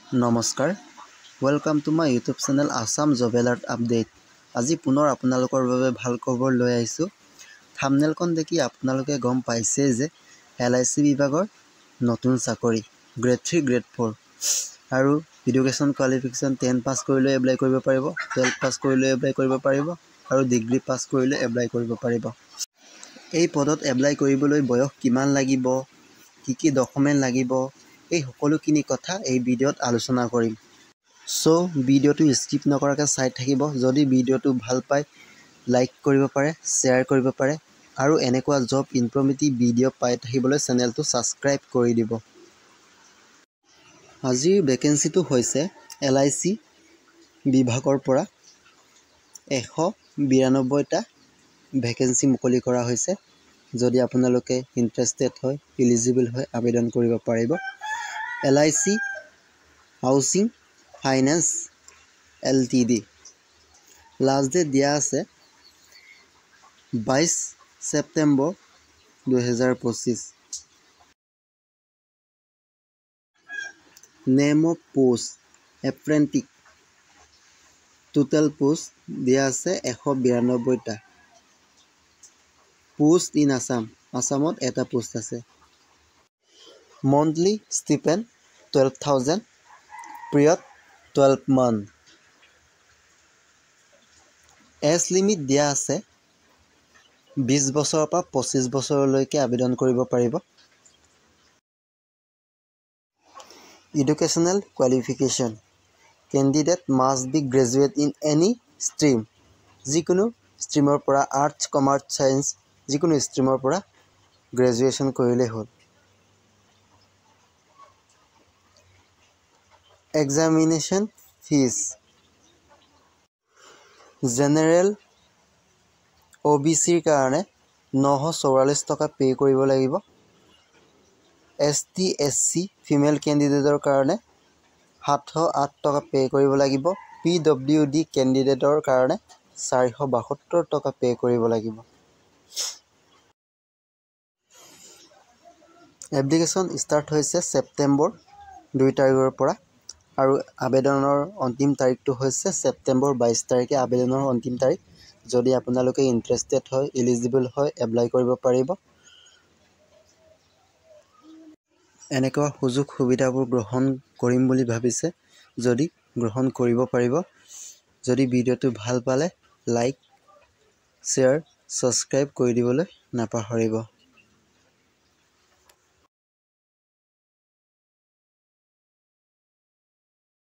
নমস্কাৰ welcome to my YouTube channel Assam job alert update. আজি পুনৰ আপোনালোকৰ বাবে ভাল খবৰ লৈ আহিছোঁ। থাম্বনেইলখন দেখি আপোনালোকে গম পাইছে যে LIC বিভাগৰ নতুন চাকৰি গ্ৰেড 3 গ্ৰেড 4 আৰু এডুকেশ্যন কোৱালিফিকেশ্যন 10 পাছ কৰিলে এপ্লাই কৰিব পাৰিব, 12 পাছ কৰিলে এপ্লাই কৰিব পাৰিব আৰু ডিগ্ৰী পাছ কৰিলে এপ্লাই কৰিব পাৰিব। এই পদত এপ্লাই কৰিবলৈ বয়স কিমান লাগিব, কি ডকুমেণ্ট লাগিব, এই সকলোখিনি কথা এই ভিডিঅ'ত আলোচনা কৰিম। সো ভিডিঅ'টো স্কিপ নকৰাকৈ চাই থাকিব। যদি ভিডিঅ'টো ভাল পায় লাইক কৰিব পাৰে, শ্বেয়াৰ কৰিব পাৰে আৰু এনেকুৱা জব ইনফৰ্মেটিভ ভিডিঅ' পাই থাকিবলৈ চেনেলটো ছাবস্ক্ৰাইব কৰি দিব। আজিৰ ভেকেঞ্চিটো হৈছে LIC বিভাগৰ পৰা 192টা ভেকেঞ্চি মুকলি কৰা হৈছে। যদি আপোনালোকে ইণ্টাৰেষ্টেড হয়, এলিজিবল হয়, আবেদন কৰিব পাৰিব। LIC housing finance LTD last date দিয়া আছে 22 September 2025। Name of post apprentice, total post দিয়া আছে 192টা। পোষ্ট ইন আসাম, আসামত এটা পোষ্ট আছে। Monthly stipend 12,000, period 12 month. Age limit দিয়া আছে 20 বছৰৰ পৰা 25 বছৰলৈকে আবেদন কৰিব পাৰিব। Educational qualification, candidate must B graduate in any stream, যিকোনো ষ্ট্ৰীমৰ পৰা আৰ্টছ, কমাৰ্চ, ছায়েন্স যিকোনো ষ্ট্ৰীমৰ পৰা গ্ৰেজুৱেশ্যন কৰিলেই হ'ল। এক্সামিনেশ্যন ফিজ, জেনেৰেল OBCৰ কাৰণে 944 টকা পে' কৰিব লাগিব। ST SC ফিমেল কেণ্ডিডেটৰ কাৰণে 708 টকা পে' কৰিব লাগিব। PWD কেণ্ডিডেটৰ কাৰণে 472 টকা পে' কৰিব লাগিব। এপ্লিকেশ্যন ষ্টাৰ্ট হৈছে ছেপ্টেম্বৰ 2 তাৰিখৰ পৰা আৰু আবেদনৰ অন্তিম তাৰিখটো হৈছে ছেপ্টেম্বৰ 22 তাৰিখে আবেদনৰ অন্তিম তাৰিখ। যদি আপোনালোকে ইণ্টাৰেষ্টেড হয়, এলিজিবল হয়, এপ্লাই কৰিব পাৰিব। এনেকুৱা সুযোগ সুবিধাবোৰ গ্ৰহণ কৰিম বুলি ভাবিছে যদি গ্ৰহণ কৰিব পাৰিব। যদি ভিডিঅ'টো ভাল পালে লাইক, শ্বেয়াৰ, ছাবস্ক্ৰাইব কৰি দিবলৈ নাপাহৰিব।